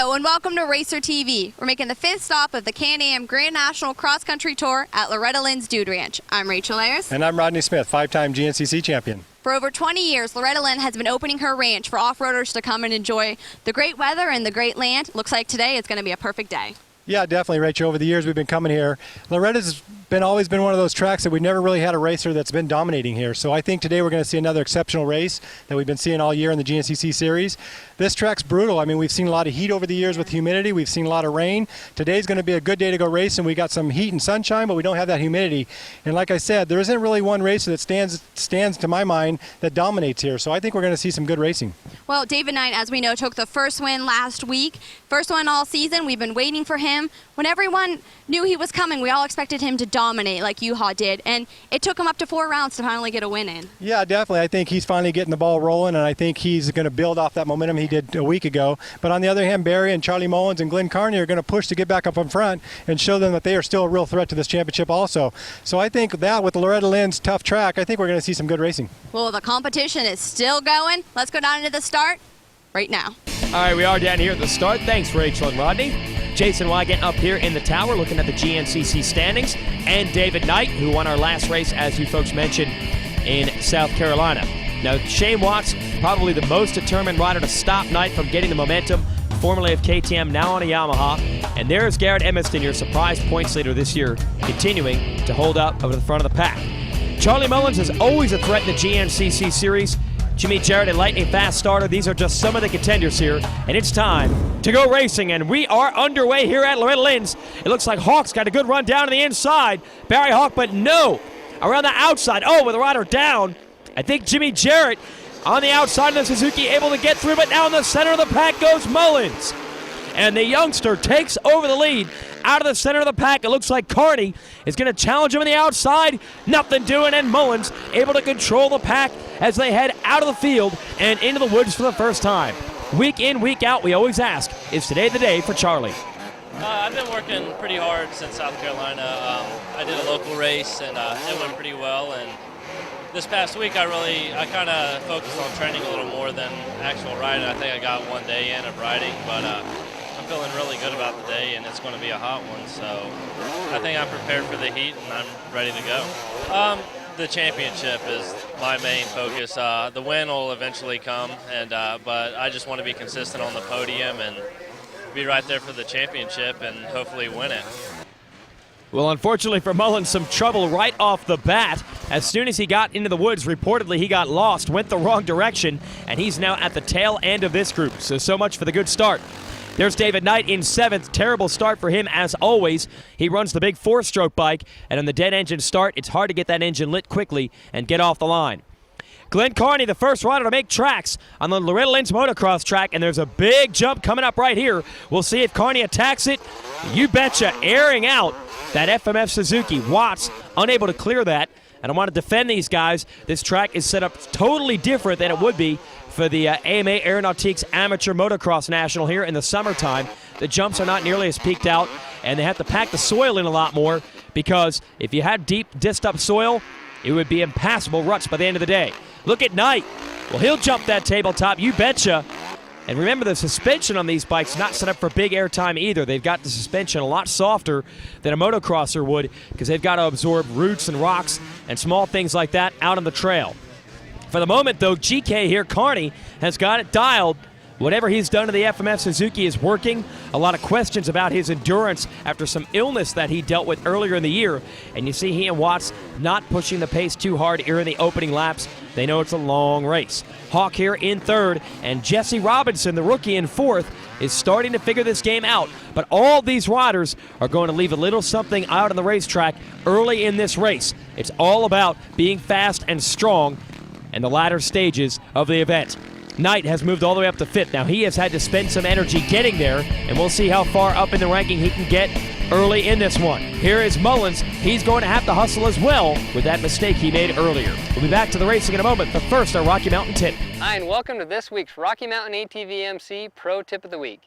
Hello and welcome to Racer TV. We're making the 5th stop of the Can-Am Grand National Cross Country Tour at Loretta Lynn's Dude Ranch. I'm Rachel Ayers. And I'm Rodney Smith, 5-time GNCC champion. For over 20 years, Loretta Lynn has been opening her ranch for off-roaders to come and enjoy the great weather and the great land. Looks like today is going to be a perfect day. Yeah, definitely, Rachel. Over the years we've been coming here, Loretta's always been one of those tracks that we've never really had a racer that's been dominating here. So I think today we're going to see another exceptional race that we've been seeing all year in the GNCC series. This track's brutal. I mean, we've seen a lot of heat over the years with humidity. We've seen a lot of rain. Today's going to be a good day to go racing. We got some heat and sunshine, but we don't have that humidity. And like I said, there isn't really one racer that stands to my mind that dominates here. So I think we're going to see some good racing. Well, David Knight, as we know, took the first win last week. First one all season. We've been waiting for him. When everyone knew he was coming, we all expected him to dominate like Yuha did, and it took him up to 4 rounds to finally get a win in. Yeah, definitely. I think he's finally getting the ball rolling, and I think he's going to build off that momentum he did a week ago. But on the other hand, Barry and Charlie Mullins and Glenn Carney are going to push to get back up in front and show them that they are still a real threat to this championship also. So I think that with Loretta Lynn's tough track, I think we're going to see some good racing. Well, the competition is still going. Let's go down into the start right now. All right, we are down here at the start. Thanks, Rachel and Rodney. Jason Wygant up here in the tower looking at the GNCC standings, and David Knight, who won our last race, as you folks mentioned, in South Carolina. Now, Shane Watts, probably the most determined rider to stop Knight from getting the momentum, formerly of KTM, now on a Yamaha. And there's Garrett Emiston, your surprise points leader this year, continuing to hold up over the front of the pack. Charlie Mullins is always a threat in the GNCC series. Jimmy Jarrett, a lightning fast starter. These are just some of the contenders here, and it's time to go racing, and we are underway here at Loretta Lynn's. It looks like Hawk's got a good run down to the inside. Barry Hawk, but no, around the outside. Oh, with the rider down. I think Jimmy Jarrett on the outside of the Suzuki able to get through, but now in the center of the pack goes Mullins. And the youngster takes over the lead. Out of the center of the pack, it looks like Carney is going to challenge him on the outside. Nothing doing, and Mullins able to control the pack as they head out of the field and into the woods for the first time. Week in, week out, we always ask, is today the day for Charlie? I've been working pretty hard since South Carolina. I did a local race, and it went pretty well. And this past week, I kind of focused on training a little more than actual riding. I think I got 1 day in of riding, but I'm feeling really good about the day, and it's going to be a hot one. So I think I'm prepared for the heat, and I'm ready to go. The championship is my main focus. The win will eventually come, but I just want to be consistent on the podium and be right there for the championship and hopefully win it. Well, unfortunately for Mullins, some trouble right off the bat. As soon as he got into the woods, reportedly he got lost, went the wrong direction, and he's now at the tail end of this group. So much for the good start. There's David Knight in 7th. Terrible start for him as always. He runs the big 4-stroke bike, and on the dead engine start, it's hard to get that engine lit quickly and get off the line. Glenn Carney, the first rider to make tracks on the Loretta Lynn's motocross track, and there's a big jump coming up right here. We'll see if Carney attacks it. You betcha, airing out that FMF Suzuki. Watts unable to clear that. And I want to defend these guys. This track is set up totally different than it would be for the AMA Aeronautiques Amateur Motocross National here in the summertime. The jumps are not nearly as peaked out, and they have to pack the soil in a lot more because if you had deep, disced up soil, it would be impassable ruts by the end of the day. Look at Knight. Well, he'll jump that tabletop, you betcha. And remember, the suspension on these bikes not set up for big airtime either. They've got the suspension a lot softer than a motocrosser would because they've got to absorb roots and rocks and small things like that out on the trail. For the moment, though, GK here, Carney, has got it dialed. Whatever he's done to the FMF Suzuki is working. A lot of questions about his endurance after some illness that he dealt with earlier in the year. And you see he and Watts not pushing the pace too hard here in the opening laps. They know it's a long race. Hawk here in 3rd, and Jesse Robinson, the rookie, in 4th, is starting to figure this game out. But all these riders are going to leave a little something out on the racetrack early in this race. It's all about being fast and strong in the latter stages of the event. Knight has moved all the way up to 5th. Now he has had to spend some energy getting there, and we'll see how far up in the ranking he can get early in this one. Here is Mullins. He's going to have to hustle as well with that mistake he made earlier. We'll be back to the racing in a moment, but first our Rocky Mountain Tip. Hi, and welcome to this week's Rocky Mountain ATV-MC Pro Tip of the Week.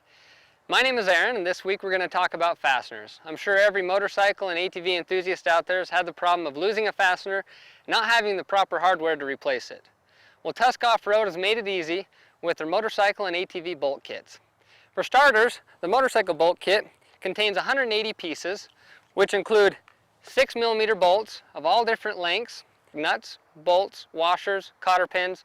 My name is Aaron, and this week we're going to talk about fasteners. I'm sure every motorcycle and ATV enthusiast out there has had the problem of losing a fastener, not having the proper hardware to replace it. Well, Tusk Off-Road has made it easy with their motorcycle and ATV bolt kits. For starters, the motorcycle bolt kit contains 180 pieces, which include 6mm bolts of all different lengths, nuts, bolts, washers, cotter pins,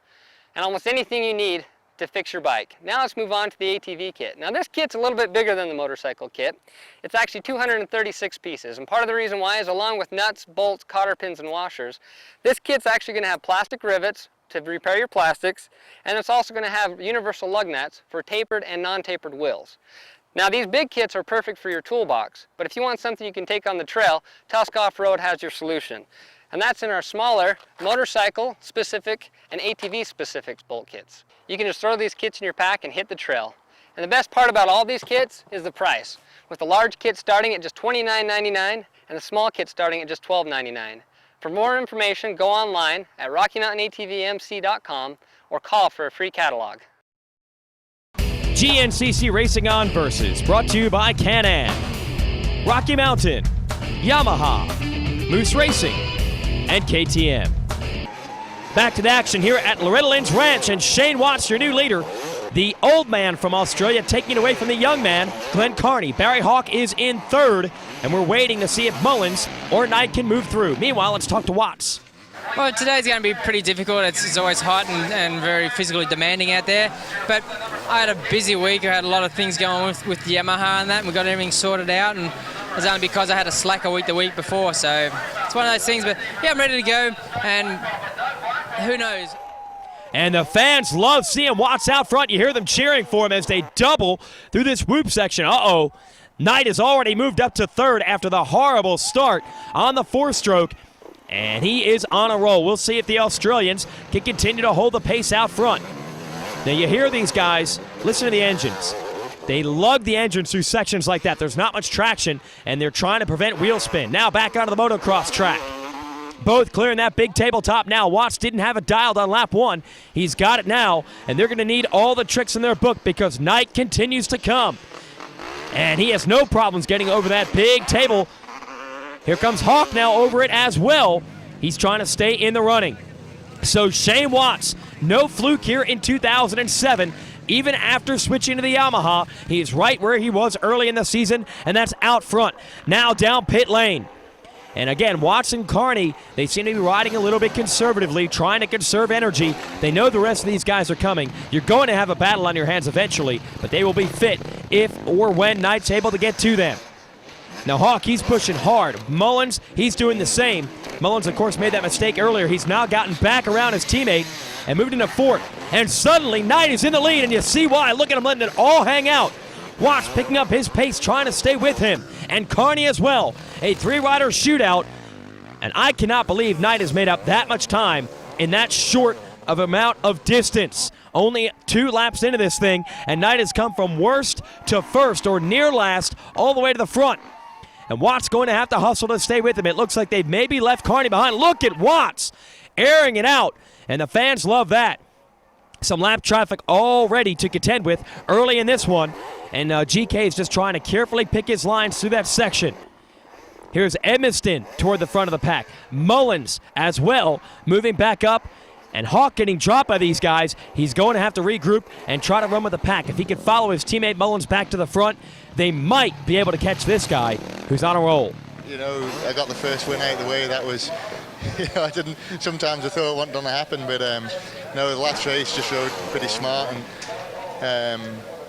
and almost anything you need to fix your bike. Now let's move on to the ATV kit. Now this kit's a little bit bigger than the motorcycle kit. It's actually 236 pieces, and part of the reason why is along with nuts, bolts, cotter pins, and washers, this kit's actually going to have plastic rivets to repair your plastics, and it's also going to have universal lug nuts for tapered and non-tapered wheels. Now these big kits are perfect for your toolbox, but if you want something you can take on the trail, Tusk Off-Road has your solution. And that's in our smaller motorcycle specific and ATV specific bolt kits. You can just throw these kits in your pack and hit the trail. And the best part about all these kits is the price, with the large kit starting at just $29.99 and the small kit starting at just $12.99. For more information, go online at RockyMountainATVMC.com or call for a free catalog. GNCC Racing On Versus, brought to you by Can-Am, Rocky Mountain, Yamaha, Moose Racing, and KTM. Back to the action here at Loretta Lynn's Ranch, and Shane Watts, your new leader. The old man from Australia taking it away from the young man, Glenn Carney. Barry Hawk is in third, and we're waiting to see if Mullins or Knight can move through. Meanwhile, let's talk to Watts. Well, today's going to be pretty difficult. It's always hot and very physically demanding out there. But I had a busy week. I had a lot of things going on with the Yamaha and that, and we got everything sorted out. And it was only because I had a slacker week the week before. So it's one of those things. But yeah, I'm ready to go. And who knows? And the fans love seeing Watts out front. You hear them cheering for him as they double through this whoop section. Uh-oh. Knight has already moved up to third after the horrible start on the four-stroke. And he is on a roll. We'll see if the Australians can continue to hold the pace out front. Now you hear these guys, listen to the engines. They lug the engines through sections like that. There's not much traction, and they're trying to prevent wheel spin. Now back onto the motocross track. Both clearing that big tabletop now. Watts didn't have it dialed on lap one. He's got it now, and they're going to need all the tricks in their book because Knight continues to come. And he has no problems getting over that big table. Here comes Hawk now over it as well. He's trying to stay in the running. So Shane Watts, no fluke here in 2007. Even after switching to the Yamaha, he's right where he was early in the season, and that's out front. Now down pit lane. And again, Watts and Carney, they seem to be riding a little bit conservatively, trying to conserve energy. They know the rest of these guys are coming. You're going to have a battle on your hands eventually, but they will be fit if or when Knight's able to get to them. Now Hawk, he's pushing hard. Mullins, he's doing the same. Mullins, of course, made that mistake earlier. He's now gotten back around his teammate and moved into fourth. And suddenly, Knight is in the lead, and you see why. Look at him letting it all hang out. Watts picking up his pace, trying to stay with him. And Carney as well. A three-rider shootout. And I cannot believe Knight has made up that much time in that short of amount of distance. Only 2 laps into this thing, and Knight has come from worst to first, or near last, all the way to the front. And Watts going to have to hustle to stay with him. It looks like they've maybe left Carney behind. Look at Watts airing it out, and the fans love that. Some lap traffic already to contend with early in this one, and GK is just trying to carefully pick his lines through that section. Here's Edmiston toward the front of the pack. Mullins as well, moving back up. And Hawk getting dropped by these guys. He's going to have to regroup and try to run with the pack. If he can follow his teammate Mullins back to the front, they might be able to catch this guy who's on a roll. You know, I got the first win out of the way. That was, sometimes I thought it wasn't going to happen, but no, the last race just rode pretty smart, and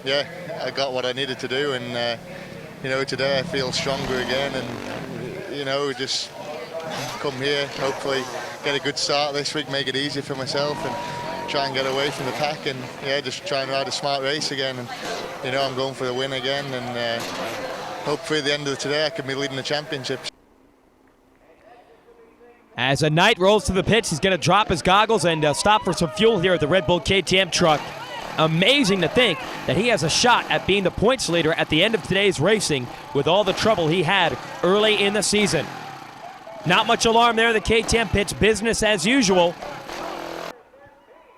yeah, I got what I needed to do, and today I feel stronger again, and just come here, hopefully get a good start this week, make it easy for myself, and try and get away from the pack, and yeah, just try and ride a smart race again, and I'm going for the win again, and hopefully at the end of today I can be leading the championship. As a Knight rolls to the pits, he's going to drop his goggles and stop for some fuel here at the Red Bull KTM truck. Amazing to think that he has a shot at being the points leader at the end of today's racing with all the trouble he had early in the season. Not much alarm there. The KTM pits, business as usual.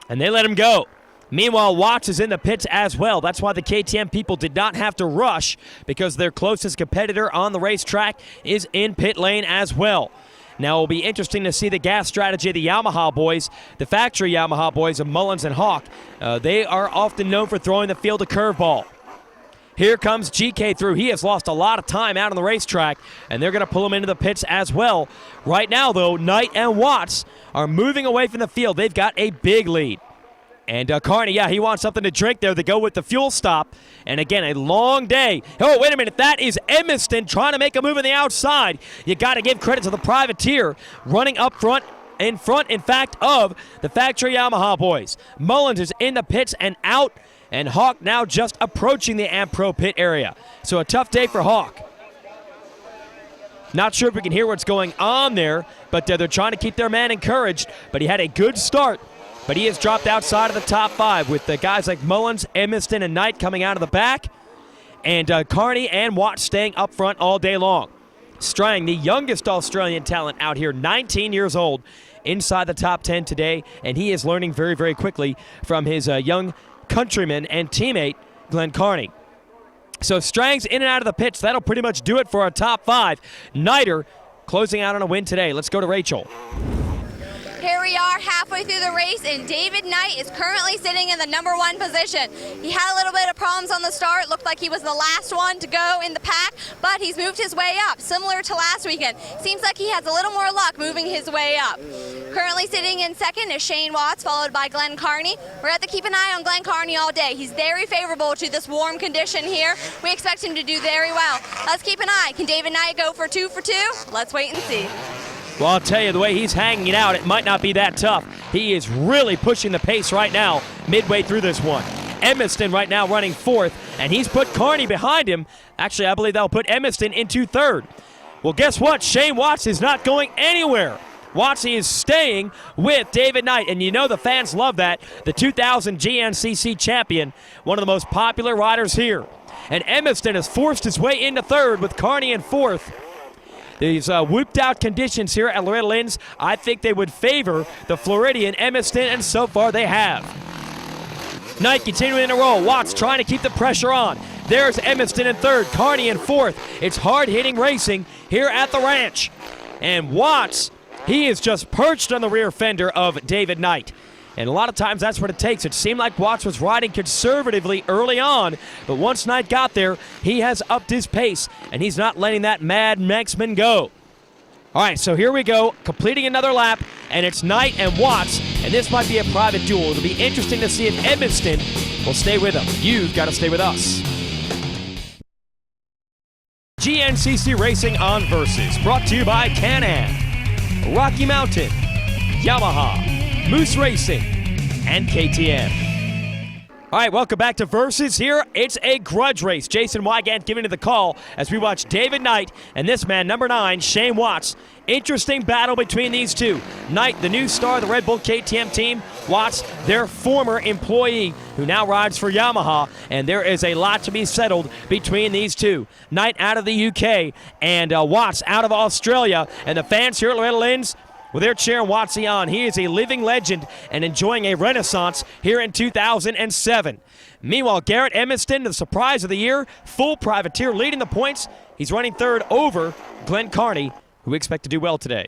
And they let him go. Meanwhile, Watts is in the pits as well. That's why the KTM people did not have to rush, because their closest competitor on the racetrack is in pit lane as well. Now, it'll be interesting to see the gas strategy of the Yamaha boys, the factory Yamaha boys of Mullins and Hawk. They are often known for throwing the field a curveball. Here comes GK through. He has lost a lot of time out on the racetrack, and they're going to pull him into the pits as well. Right now, though, Knight and Watts are moving away from the field. They've got a big lead. And Carney, yeah, he wants something to drink there. They go with the fuel stop. And again, a long day. Oh, wait a minute. That is Emiston trying to make a move on the outside. You got to give credit to the privateer running up front, in fact, of the factory Yamaha boys. Mullins is in the pits and out. And Hawk now just approaching the Ampro pit area. So a tough day for Hawk. Not sure if we can hear what's going on there, but they're trying to keep their man encouraged. But he had a good start. But he has dropped outside of the top 5 with the guys like Mullins, Emiston, and Knight coming out of the back. And Carney and Watts staying up front all day long. Strang, the youngest Australian talent out here, 19 years old, inside the top 10 today. And he is learning very, very quickly from his young countryman and teammate, Glenn Carney. So Strang's in and out of the pits. That'll pretty much do it for our top 5. Nighter closing out on a win today. Let's go to Rachel. Here we are halfway through the race, and David Knight is currently sitting in the #1 position. He had a little bit of problems on the start. Looked like he was the last one to go in the pack, but he's moved his way up, similar to last weekend. Seems like he has a little more luck moving his way up. Currently sitting in second is Shane Watts, followed by Glenn Carney. We're going to keep an eye on Glenn Carney all day. He's very favorable to this warm condition here. We expect him to do very well. Let's keep an eye. Can David Knight go for 2 for 2? Let's wait and see. Well, I'll tell you, the way he's hanging it out, it might not be that tough. He is really pushing the pace right now, midway through this one. Emiston right now running 4th, and he's put Carney behind him. Actually, I believe that'll put Emiston into 3rd. Well, guess what? Shane Watts is not going anywhere. Watts is staying with David Knight, and you know the fans love that. The 2000 GNCC champion, one of the most popular riders here. And Emiston has forced his way into 3rd with Carney in 4th. These whooped out conditions here at Loretta Lynn's, I think they would favor the Floridian Emiston, and so far they have. Knight continuing to roll. Watts trying to keep the pressure on. There's Emiston in 3rd, Carney in 4th. It's hard-hitting racing here at the ranch. And Watts, he is just perched on the rear fender of David Knight. And a lot of times that's what it takes. It seemed like Watts was riding conservatively early on, but once Knight got there, he has upped his pace, and he's not letting that Mad Maxman go. All right, so here we go, completing another lap, and it's Knight and Watts, and this might be a private duel. It'll be interesting to see if Emiston will stay with him. You've got to stay with us. GNCC Racing on Versus, brought to you by Can-Am, Rocky Mountain, Yamaha, Moose Racing, and KTM. All right, welcome back to Versus here. It's a grudge race. Jason Wygant giving it the call as we watch David Knight and this man, #9, Shane Watts. Interesting battle between these two. Knight, the new star of the Red Bull KTM team. Watts, their former employee who now rides for Yamaha. And there is a lot to be settled between these two. Knight out of the UK and Watts out of Australia. And the fans here at Loretta Lynn's, well, they're cheering Wattsy on. He is a living legend and enjoying a renaissance here in 2007. Meanwhile, Garrett Emiston, the surprise of the year, full privateer leading the points. He's running 3rd over Glenn Carney, who we expect to do well today.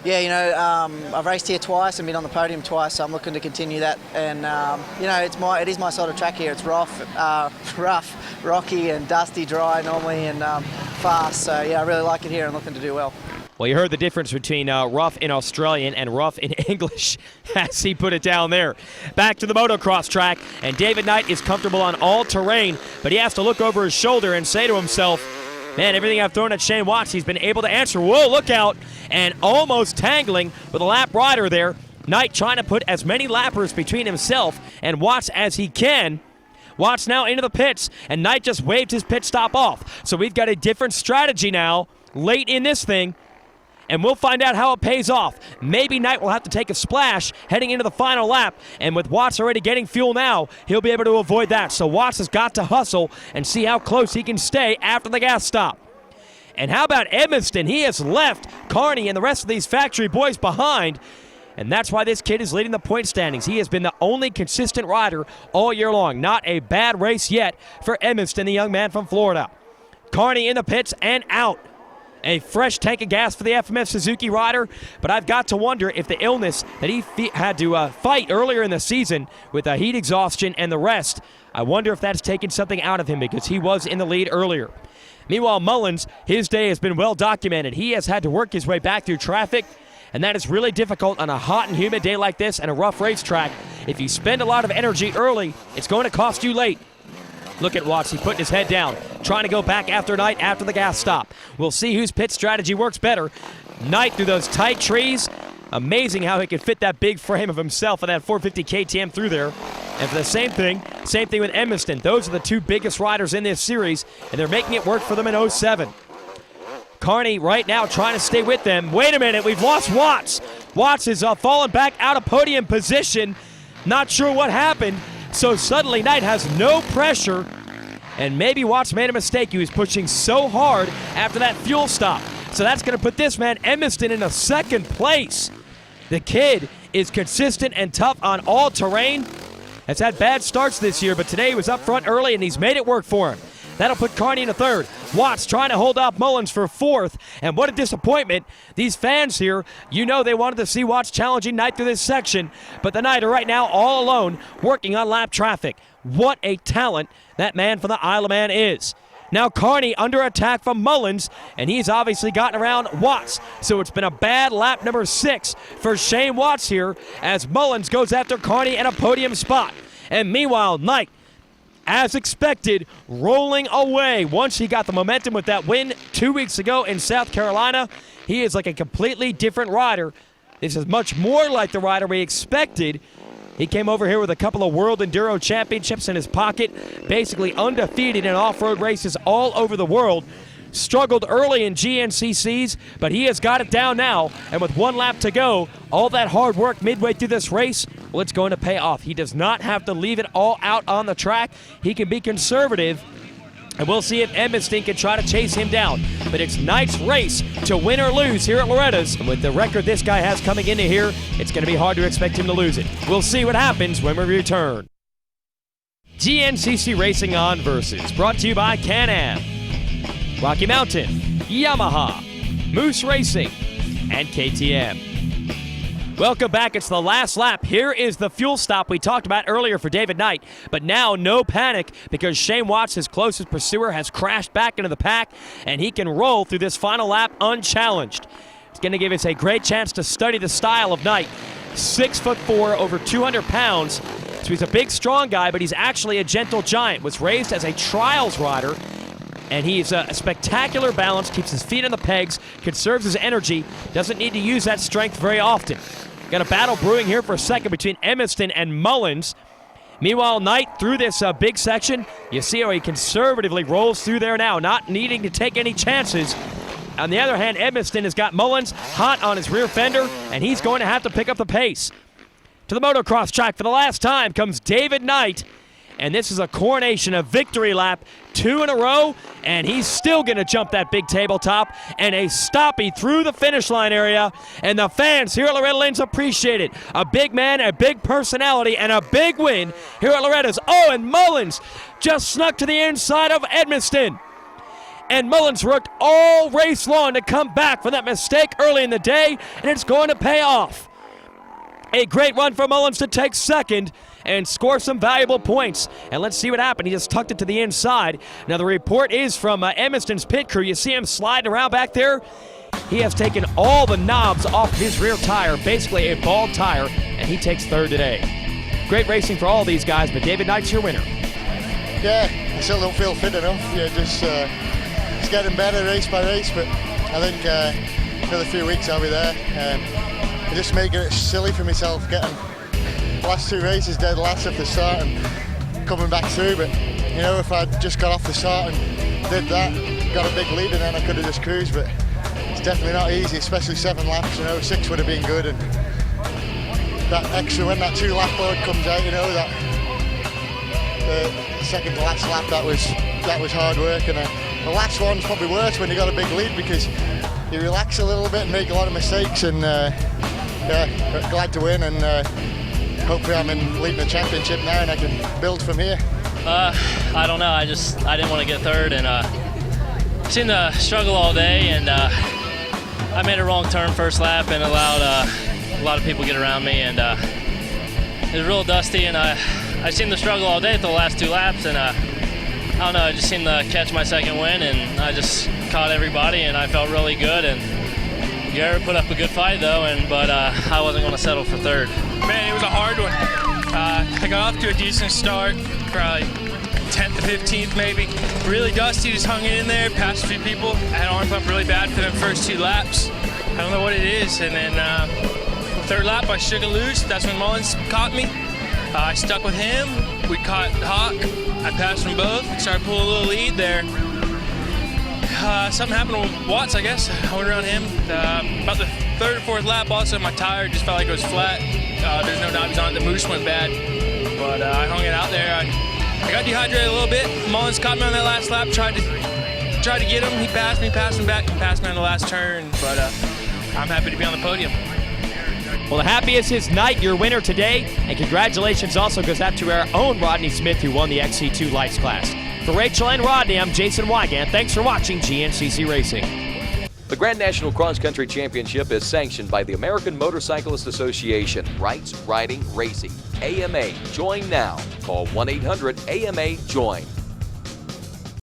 Yeah, you know, I've raced here twice and been on the podium twice, so I'm looking to continue that. And you know, it is my sort of track here. It's rough, rocky, and dusty, dry normally, and fast. So yeah, I really like it here and looking to do well. Well, you heard the difference between rough in Australian and rough in English as he put it down there. Back to the motocross track, and David Knight is comfortable on all terrain, but he has to look over his shoulder and say to himself, man, everything I've thrown at Shane Watts, he's been able to answer. Whoa, look out, and almost tangling with a lap rider there. Knight trying to put as many lappers between himself and Watts as he can. Watts now into the pits, and Knight just waved his pit stop off. So we've got a different strategy now late in this thing, and we'll find out how it pays off. Maybe Knight will have to take a splash heading into the final lap, and with Watts already getting fuel now, he'll be able to avoid that. So Watts has got to hustle and see how close he can stay after the gas stop. And how about Emiston? He has left Carney and the rest of these factory boys behind, and that's why this kid is leading the point standings. He has been the only consistent rider all year long. Not a bad race yet for Emiston, the young man from Florida. Carney in the pits and out. A fresh tank of gas for the FMF Suzuki rider, but I've got to wonder if the illness that he had to fight earlier in the season with heat exhaustion and the rest, I wonder if that's taken something out of him because he was in the lead earlier. Meanwhile, Mullins, his day has been well documented. He has had to work his way back through traffic, and that is really difficult on a hot and humid day like this and a rough racetrack. If you spend a lot of energy early, it's going to cost you late. Look at Watts, he's putting his head down, trying to go back after Knight after the gas stop. We'll see whose pit strategy works better. Knight through those tight trees. Amazing how he could fit that big frame of himself and that 450 KTM through there. And for the same thing with Edmiston. Those are the two biggest riders in this series, and they're making it work for them in 07. Carney right now trying to stay with them. Wait a minute, we've lost Watts. Watts is fallen back out of podium position. Not sure what happened. So suddenly Knight has no pressure, and maybe Watts made a mistake. He was pushing so hard after that fuel stop. So that's going to put this man, Edmiston, in a second place. The kid is consistent and tough on all terrain. Has had bad starts this year, but today he was up front early, and he's made it work for him. That'll put Carney in a third. Watts trying to hold off Mullins for fourth, and what a disappointment. These fans here, you know they wanted to see Watts challenging Knight through this section, but the Knight are right now all alone working on lap traffic. What a talent that man from the Isle of Man is. Now Carney under attack from Mullins, and he's obviously gotten around Watts. So it's been a bad lap number 6 for Shane Watts here as Mullins goes after Carney in a podium spot. And meanwhile, Knight, as expected, rolling away. Once he got the momentum with that win 2 weeks ago in South Carolina, he is like a completely different rider. This is much more like the rider we expected. He came over here with a couple of World Enduro Championships in his pocket, basically undefeated in off-road races all over the world. Struggled early in GNCCs, but he has got it down now. And with 1 lap to go, all that hard work midway through this race, well, it's going to pay off. He does not have to leave it all out on the track. He can be conservative, and we'll see if Edmiston can try to chase him down. But it's Knight's race to win or lose here at Loretta's. And with the record this guy has coming into here, it's going to be hard to expect him to lose it. We'll see what happens when we return. GNCC Racing On Versus, brought to you by Can-Am, Rocky Mountain, Yamaha, Moose Racing, and KTM. Welcome back. It's the last lap. Here is the fuel stop we talked about earlier for David Knight. But now no panic because Shane Watts, his closest pursuer, has crashed back into the pack, and he can roll through this final lap unchallenged. It's going to give us a great chance to study the style of Knight. 6'4", over 200 pounds. So he's a big, strong guy, but he's actually a gentle giant. Was raised as a trials rider. And he's a spectacular balance, keeps his feet on the pegs, conserves his energy, doesn't need to use that strength very often. Got a battle brewing here for a second between Edmiston and Mullins. Meanwhile, Knight through this big section, you see how he conservatively rolls through there now, not needing to take any chances. On the other hand, Edmiston has got Mullins hot on his rear fender, and he's going to have to pick up the pace. To the motocross track for the last time comes David Knight. And this is a coronation, a victory lap, 2 in a row, and he's still going to jump that big tabletop, and a stoppie through the finish line area, and the fans here at Loretta Lynn's appreciate it. A big man, a big personality, and a big win here at Loretta's. Oh, and Mullins just snuck to the inside of Edmiston. And Mullins worked all race long to come back from that mistake early in the day, and it's going to pay off. A great run for Mullins to take second and score some valuable points. And let's see what happened. He just tucked it to the inside. Now the report is from Edmiston's pit crew. You see him sliding around back there. He has taken all the knobs off his rear tire, basically a bald tire, and he takes third today. Great racing for all these guys, but David Knight's your winner. Yeah, I still don't feel fit enough. Yeah, just it's getting better race by race, but I think another few weeks I'll be there. I'm just making it silly for myself, getting last 2 races dead last at the start and coming back through. But you know, if I'd just got off the start and did that, got a big lead, and then I could have just cruised. But it's definitely not easy, especially 7 laps. You know, 6 would have been good, and that extra when that 2 lap load comes out, you know, that the second to last lap, that was hard work. And the last one's probably worse when you got a big lead because you relax a little bit and make a lot of mistakes. And yeah, glad to win, and hopefully I'm leading the championship now and I can build from here. I don't know. I didn't want to get third, and seen the struggle all day, and I made a wrong turn first lap and allowed a lot of people get around me, and it was real dusty, and I seen the struggle all day for the last 2 laps, and I don't know, I just seemed to catch my second win, and I just caught everybody, and I felt really good. And Garrett put up a good fight though, but I wasn't going to settle for third. Man, it was a hard one. I got off to a decent start, probably 10th to 15th maybe. Really dusty, just hung in there, passed a few people. I had arm pump really bad for the first 2 laps. I don't know what it is, and then third lap I shook it loose. That's when Mullins caught me. I stuck with him. We caught Hawk. I passed them both. Started pulling a little lead there. Something happened with Watts, I guess. I went around him. About the 3rd or 4th lap, also my tire just felt like it was flat. There's no knobs on it. The moose went bad, but I hung it out there. I got dehydrated a little bit. Mullins caught me on that last lap. Tried to get him. He passed me, passed him back, and passed me on the last turn. But I'm happy to be on the podium. Well, the happiest his night, your winner today, and congratulations also goes out to our own Rodney Smith, who won the XC2 Lights class. For Rachel and Rodney, I'm Jason Wygant. Thanks for watching GNCC Racing. The Grand National Cross Country Championship is sanctioned by the American Motorcyclist Association. Rights, Riding, Racing. AMA. Join now. Call 1-800-AMA-JOIN.